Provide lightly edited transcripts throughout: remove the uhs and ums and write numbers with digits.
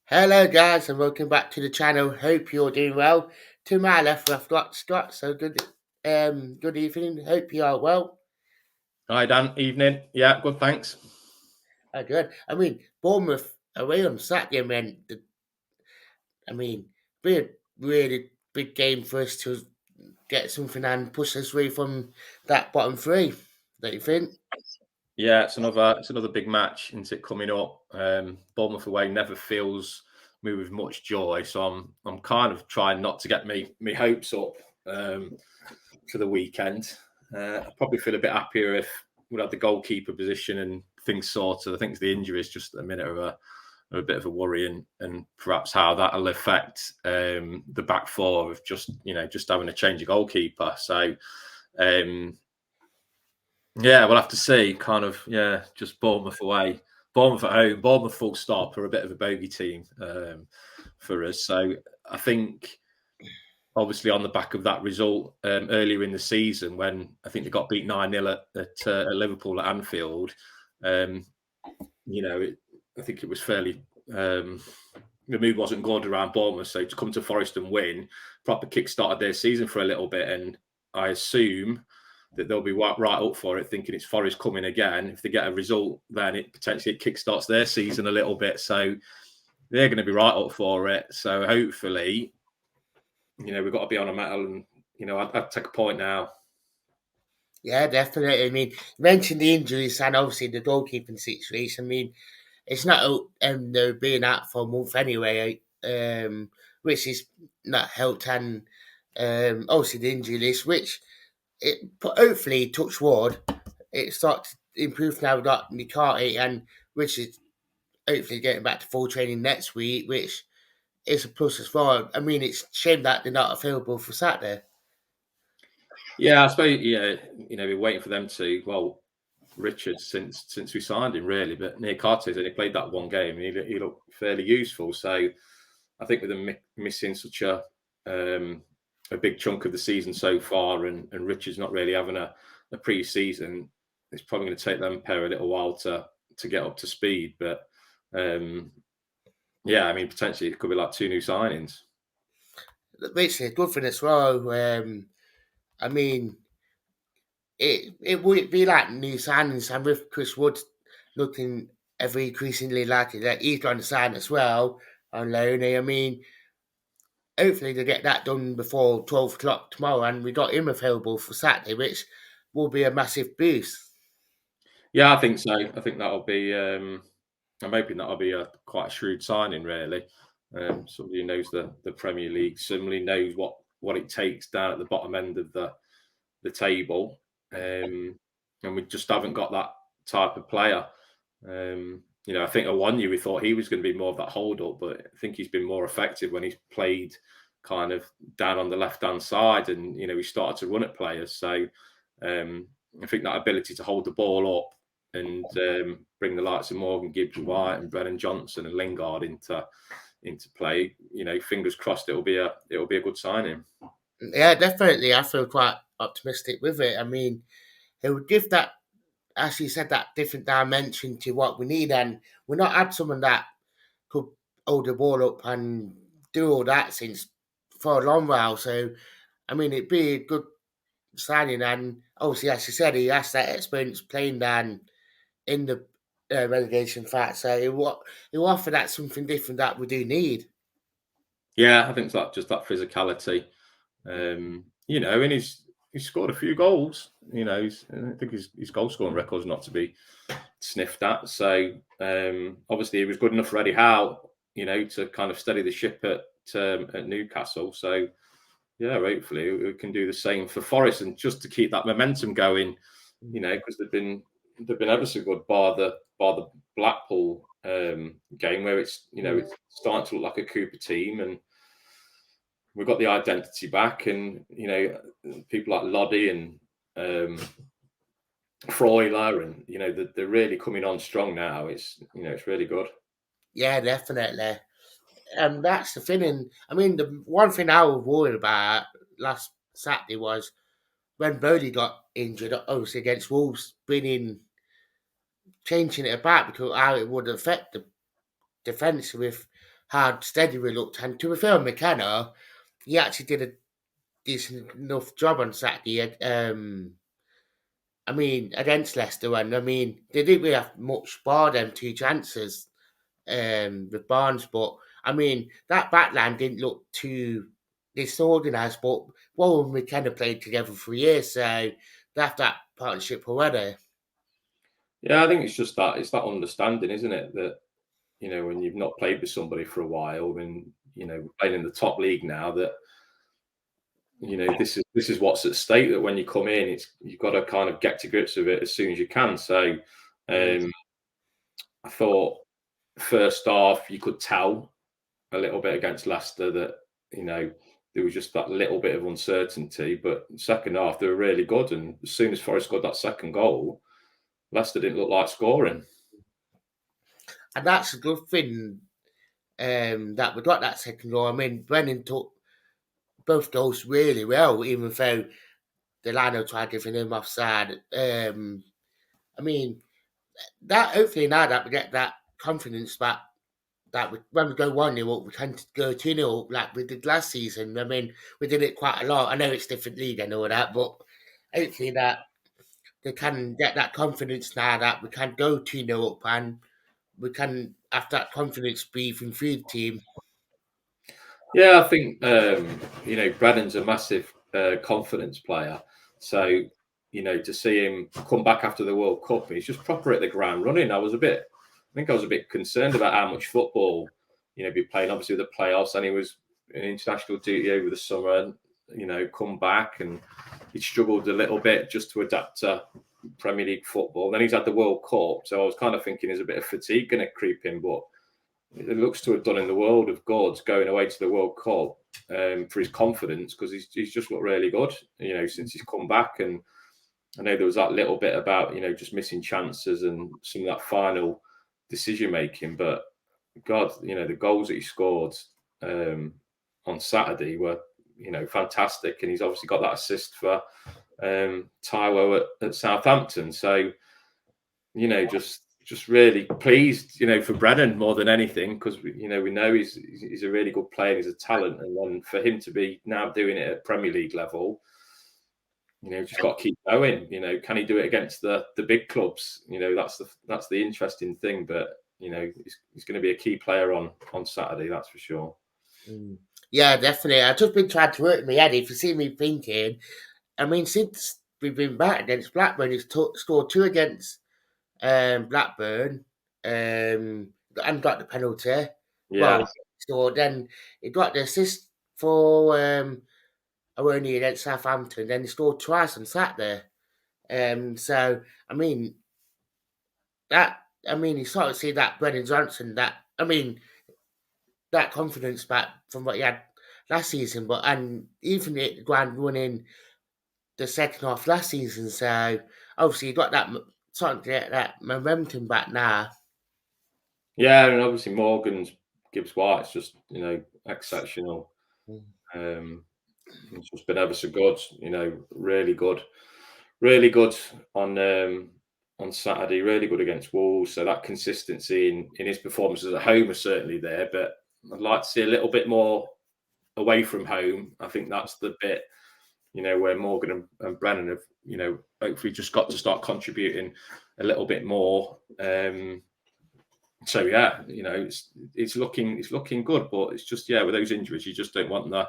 Hello guys and welcome back to the channel. Hope you're doing well. To my left I've got Scott, so good evening. Hope you are well. Hi Dan, evening. Yeah, good, thanks. Good. Bournemouth away on Saturday be a really big game for us to get something and push us away from that bottom three, don't you think? Yeah, it's another big match, isn't it, coming up? Bournemouth away never fills me with much joy, so I'm kind of trying not to get me hopes up for the weekend. I probably feel a bit happier if we had the goalkeeper position and things sorted. I think the injuries just at the minute are a bit of a worry, and perhaps how that'll affect the back four of just having a change of goalkeeper. So yeah, we'll have to see. Kind of, yeah, just Bournemouth away, Bournemouth at home, Bournemouth full stop are a bit of a bogey team for us. So I think, obviously, on the back of that result earlier in the season, when I think they got beat 9-0 at Liverpool at Anfield, um, I think it was fairly. The mood wasn't good around Bournemouth, so to come to Forest and win proper kick-started their season for a little bit, and I assume that they'll be right up for it, thinking it's Forest coming again. If they get a result, then it potentially kickstarts their season a little bit. So they're going to be right up for it. So hopefully, we've got to be on a mettle, and I'd take a point now. Yeah, definitely. You mentioned the injuries and obviously the goalkeeping situation. It's not they're being out for a month anyway, which is not helped, and obviously the injury list, which hopefully touch wood, it starts to improve now. We've got McCarthy and which is hopefully getting back to full training next week, which is a plus as well. It's a shame that they're not available for Saturday. Yeah, I suppose. Yeah, we're waiting for them to. Well, Richard since we signed him, really, but Nick Carter's only played that one game, and he looked fairly useful. So I think with them missing such a big chunk of the season so far, and Richard's not really having a pre-season, it's probably going to take them pair a little while to get up to speed. But yeah, potentially it could be like two new signings. Which is a good thing as well. I mean, it would be like new signings, and with Chris Wood looking ever increasingly likely that he's going to sign as well on loan. Hopefully they get that done before 12 o'clock tomorrow, and we got him available for Saturday, which will be a massive boost. Yeah, I think so. I think that'll be. I'm hoping that'll be quite a shrewd signing, really. Somebody who knows the Premier League, somebody knows what it takes down at the bottom end of the table, and we just haven't got that type of player. I think one year we thought he was going to be more of that hold up, but I think he's been more effective when he's played kind of down on the left hand side, and he started to run at players. So I think that ability to hold the ball up and bring the likes of Morgan Gibbs White and Brennan Johnson and Lingard into play. Fingers crossed it'll be a good signing. Yeah, definitely. I feel quite optimistic with it. It would give that, as you said, that different dimension to what we need, and we're not had someone that could hold the ball up and do all that since for a long while. So, it'd be a good signing, and obviously, as you said, he has that experience playing down in the relegation fight, so it will offer that something different that we do need. Yeah, I think it's just that physicality. And he's scored a few goals. I think his goal scoring record's not to be sniffed at. So obviously he was good enough for Eddie Howe, to kind of steady the ship at Newcastle. So yeah, hopefully we can do the same for Forest, and just to keep that momentum going. Because they've been ever so good bar the Blackpool game, where it's it's starting to look like a Cooper team, and we've got the identity back, and people like Loddy and Freuler, and they're really coming on strong now. It's it's really good. Yeah, definitely. That's the thing. And the one thing I was worried about last Saturday was when Bodie got injured, obviously against Wolves, changing it about because how it would affect the defence with how steady we looked. And to be fair, McKenna, he actually did a decent enough job on Saturday. I mean, against Leicester, and I mean, they didn't really have much bar them two chances with Barnes, but I mean, that backline didn't look too disorganised, but well, we kind of played together for years, so they have that partnership already. Yeah, I think it's just that it's that understanding, isn't it? That when you've not played with somebody for a while, and playing in the top league now, that this is what's at stake. That when you come in, you've got to kind of get to grips with it as soon as you can. So, Mm. I thought first half you could tell a little bit against Leicester that there was just that little bit of uncertainty. But second half they were really good, and as soon as Forest got that second goal, Leicester didn't look like scoring. And that's a good thing that we got that second goal. I mean, Brennan took both goals really well, even though the Lino tried giving him offside. I mean, that hopefully now that we get that confidence back, that when we go 1-0 up, we tend to go 2-0 up like we did last season. I mean, we did it quite a lot. I know it's different league and all that, but hopefully that they can get that confidence now that we can go 2-0 up and we can have that confidence breathing through the team. Yeah, I think Brennan's a massive confidence player. So to see him come back after the World Cup, he's just proper at the ground running. I was a bit concerned about how much football be playing. Obviously with the playoffs, and he was in international duty over the summer. Come back, and he struggled a little bit just to adapt to Premier League football. Then he's had the World Cup, so I was kind of thinking there's a bit of fatigue going to creep in, but it looks to have done in the world of gods going away to the World Cup for his confidence, because he's just looked really good, since he's come back. And I know there was that little bit about, just missing chances and some of that final decision making, but God, the goals that he scored on Saturday were, fantastic. And he's obviously got that assist for Taiwo at Southampton. So, just really pleased, for Brennan more than anything, because we know he's a really good player, he's a talent, and then for him to be now doing it at Premier League level, just got to keep going. Can he do it against the big clubs? That's the interesting thing. But he's going to be a key player on Saturday, that's for sure. Yeah, definitely. I've just been trying to work in my head. If you see me thinking, I mean, since we've been back against Blackburn, he's scored 2 against Blackburn, and got the penalty. Yeah. Well, so then he got the assist for Awoni against Southampton. Then he scored twice on Saturday. So I mean you sort of see that Brennan Johnson. That confidence back from what he had last season, but and even the ground running the second half last season. So obviously you got that starting to get that momentum back now. Yeah, and obviously Morgan's Gibbs White's just exceptional. It's just been ever so good. Really good, really good on Saturday. Really good against Wolves. So that consistency in his performances at home is certainly there. But I'd like to see a little bit more away from home. I think that's the bit where Morgan and Brennan have hopefully just got to start contributing a little bit more. So yeah, it's looking good, but it's just with those injuries, you just don't want the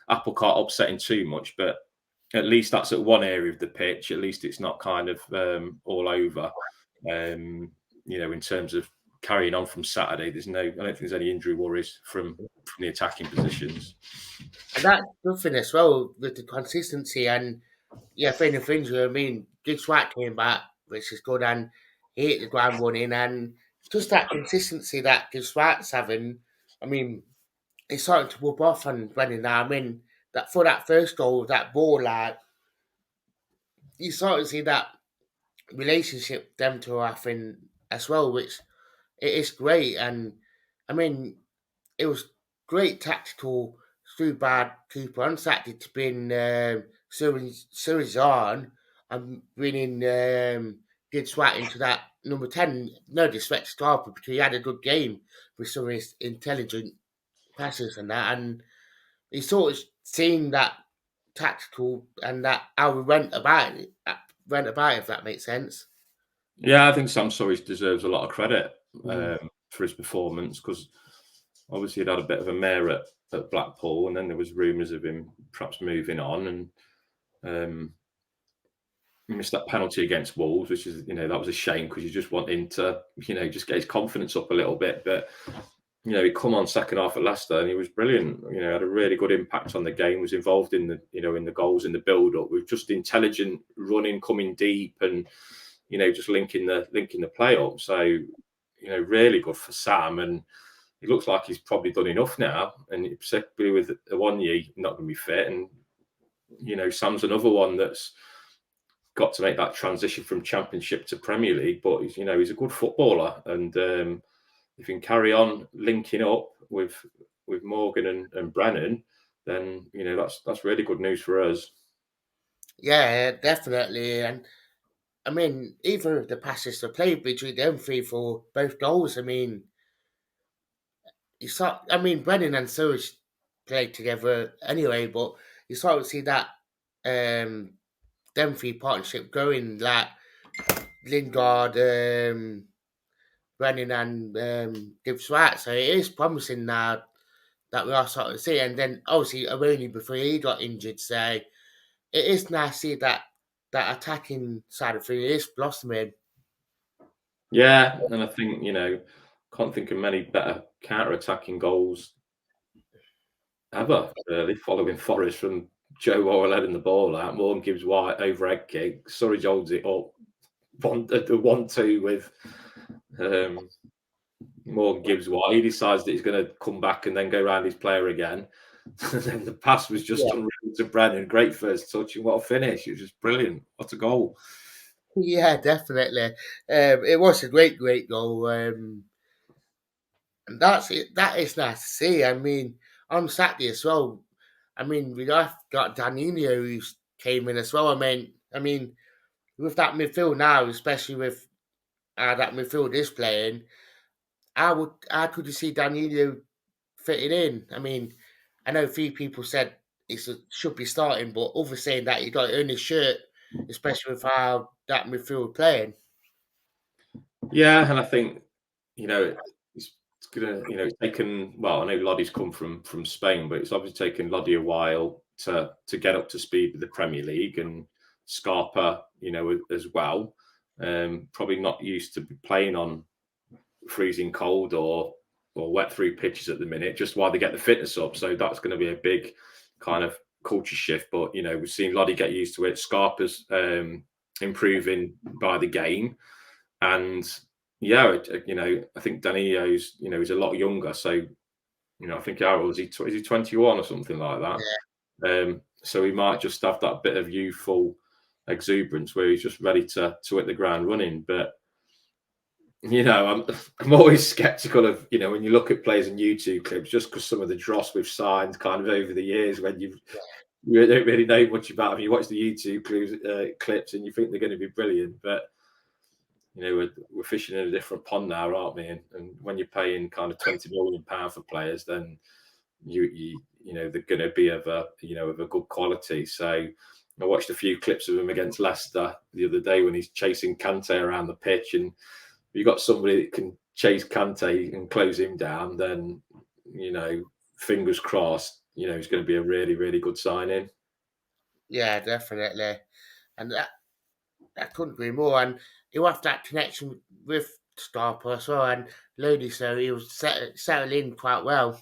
apple cart upsetting too much. But at least that's at one area of the pitch. At least it's not kind of all over. In terms of carrying on from Saturday, I don't think there's any injury worries from the attacking positions. And that's good thing as well with the consistency and thing of things. I mean, Gibbs White came back, which is good, and he hit the ground running, and just that consistency that Gibbs White's having. I mean, it's starting to rub off on Brennan now. I mean, that for that first goal, that ball, like you sort of see that relationship them two are having as well, which it is great. And I mean, it was great tactical through bad keeper on Saturday to bring Suarez on and bringing Gibbs White into that number 10, no disrespect to Scarpa, because he had a good game with some of his intelligent passes and that, and he sort of seen that tactical and that how we went about it, if that makes sense. Yeah, I think Sam Surridge deserves a lot of credit Mm. for his performance because obviously he'd had a bit of a mare at Blackpool, and then there was rumours of him perhaps moving on, and he missed that penalty against Wolves, which is that was a shame because you just want him to just get his confidence up a little bit, but. He come on second half at Leicester and he was brilliant. Had a really good impact on the game. Was involved in the in the goals in the build up with just intelligent running, coming deep, and just linking the play up. So really good for Sam, and it looks like he's probably done enough now. And particularly with the one year not going to be fit, and Sam's another one that's got to make that transition from Championship to Premier League. But he's a good footballer, and if he can carry on linking up with Morgan and Brennan, then that's really good news for us. Yeah, definitely. And I mean, even with the passes to play between them three for both goals, I mean, Brennan and Surridge played together anyway, but you sort of see that um, them three partnership going, like Lingard, Brennan, and Gibbs White. So it is promising now that we are sort of seeing. And then obviously Aroni before he got injured, so it is nice to see that attacking side of things is blossoming. Yeah, and I think can't think of many better counter-attacking goals ever. Really, following Forest from Joe Worrell heading the ball out, Morgan Gibbs White overhead kick, Surridge holds it up, the 1-2 with Morgan Gibbs White. He decides that he's going to come back and then go around his player again. And then the pass was just unreal to Brennan. Great first touch, and what a finish! It was just brilliant. What a goal! Yeah, definitely. It was a great goal. And that's it. That is nice to see. I mean, on Saturday as well. I mean, we have got Danilo who came in as well. I mean, with that midfield now, especially with how that midfield is playing, how could you see Danilo fitting in? I mean, I know a few people said should be starting, but others saying that he got it on his shirt, especially with how that midfield playing. Yeah, and I think it's gonna it's taken. Well, I know Lodi's come from Spain, but it's obviously taken Lodi a while to get up to speed with the Premier League, and Scarpa, as well. Probably not used to playing on freezing cold or wet through pitches at the minute, just while they get the fitness up. So that's going to be a big kind of culture shift. But we've seen Lodi get used to it. Scarpa's improving by the game, and yeah, I think Danilo's he's a lot younger. So I think how old is he 21 or something like that. So he might just have that bit of youthful exuberance where he's just ready to hit the ground running. But I'm always skeptical of when you look at players in YouTube clips, just because some of the dross we've signed kind of over the years when you don't really know much about them. You watch the YouTube clips and you think they're going to be brilliant, but we're fishing in a different pond now, aren't we? And when you're paying kind of £20 million for players, then they're going to be of a good quality. So I watched a few clips of him against Leicester the other day when he's chasing Kante around the pitch, and if you've got somebody that can chase Kante and close him down, then fingers crossed, he's going to be a really, really good signing. Yeah, definitely. And that couldn't agree more. And he'll have that connection with Scarpa as well and Lodi, so he was settled in quite well.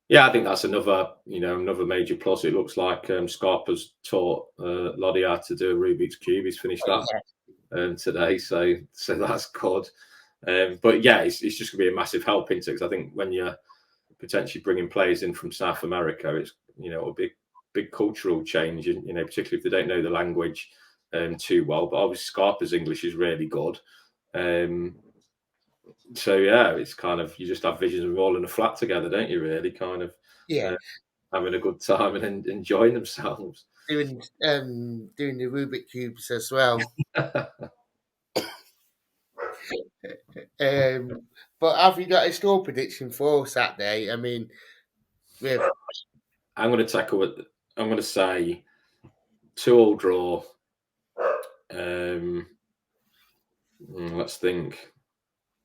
Yeah, I think that's another major plus. It looks like Scarpa's taught Lodi how to do a Rubik's Cube. He's finished that today, so that's good. But yeah, it's just going to be a massive help into it, because I think when you're potentially bringing players in from South America, it's a big cultural change, and particularly if they don't know the language too well. But obviously, Scarpa's English is really good. So yeah, it's kind of, you just have visions of all in a flat together, don't you? Really, kind of having a good time and enjoying themselves. Doing the Rubik cubes as well. But have you got a score prediction for Saturday? I mean, with I'm going to tackle it. I'm going to say 2-2 draw. Let's think.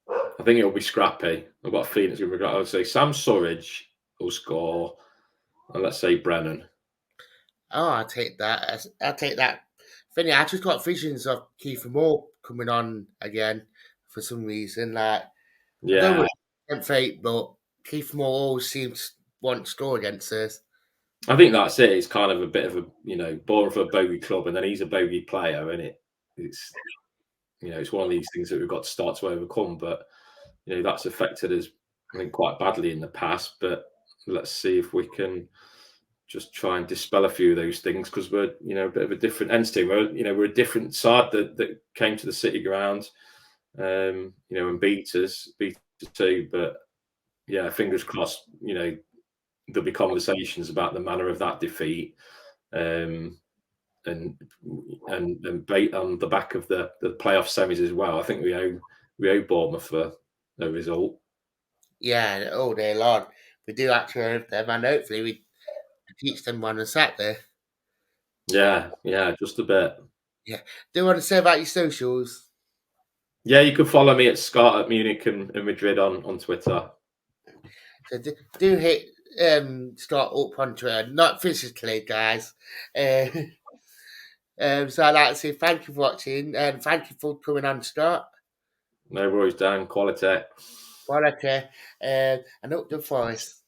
I think it'll be scrappy. I've got a feeling it's going to be. I would say Sam Surridge will score, and let's say Brennan. oh, I'll take that. I'll take that. Funny, I just got visions of Keith Moore coming on again for some reason. Like I don't know Yeah, what fate, but Keith Moore always seems to want to score against us. I think that's it. It's kind of a bit of a born for a bogey club, and then he's a bogey player, isn't it? It's one of these things that we've got to start to overcome. But that's affected us, I think, quite badly in the past. But let's see if we can just try and dispel a few of those things, because we're a bit of a different entity. We're a different side that came to the City ground, and beat us too. But yeah, fingers crossed. There'll be conversations about the manner of that defeat, and on the back of the playoff semis as well. I think we owe Bournemouth for a result. Yeah, all day long. We do actually have them, and hopefully we teach them one on Saturday. Yeah, just a bit. Yeah. Do you want to say about your socials? Yeah, you can follow me at Scott at Munich and Madrid on Twitter. So do hit start up on Twitter, not physically, guys. Uh, so I'd like to say thank you for watching and thank you for coming on, Scott. No worries, Dan. Quality. Quality and up the forest.